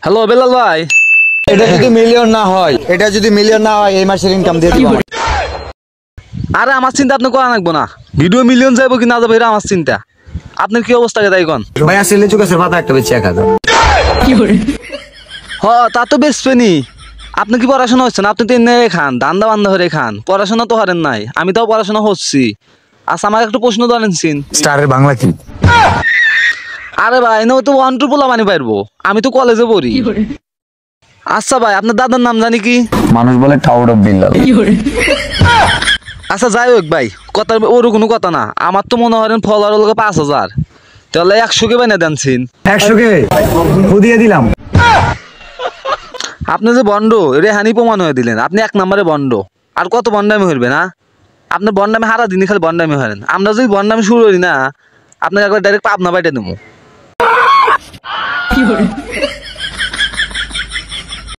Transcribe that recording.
Hello Belal ভাই, এটা যদি মিলিয়ন না হয় এই মাসের ইনকাম দিয়ে দিব। আরে আমার চিন্তা আপনি করা লাগবো না। ভিডিও মিলিয়ন যাইবো কি না যাবো এটা আমার চিন্তা। আপনার কি অবস্থা তাই কোন? ভাই আসলে লিচু গাছের পাতা একটা বেশি 1000। হ তা তো বেচবেনি। আপনি কি পড়াশোনা হচ্ছে না? আপনি তো এনে খান, দান্দা বান্ধা হয়ে খান, পড়াশোনা তো হারেন নাই। আমি তাও পড়াশোনা হচ্ছি। আচ্ছা আমাকে একটু প্রশ্ন ধরেন সিন। স্টারের বাংলা কি? আরে ভাই না তো ওয়ান টু পোলা বানি পারবো, আমি তো কলেজে পড়ি। আচ্ছা ভাই আপনার দাদার নাম জানি কি? মানুষ বলে টাউড অফ বিল্লাল। আচ্ছা যাই হোক ভাই, কথা ওর কোনো কথা না। আমার তো মনে হয় ফলোয়ার লোক 5000, তাহলে 100 কে বানিয়ে দেন সিন। 100 কে দিয়ে দিলাম। আপনি যে বন্ড রেহানি প্রমাণ হয়ে দিলেন, আপনি 1 নম্বরে বন্ড। আর কত বন্ডামি হইবে না? আপনি বন্ডামি হারা দিনই খালি বন্ডামি হরেন। আমরা যদি বন্ডামি শুরু করি না, আপনাকে একবার ডাইরেক্ট পাবনা বাইটে দেবো।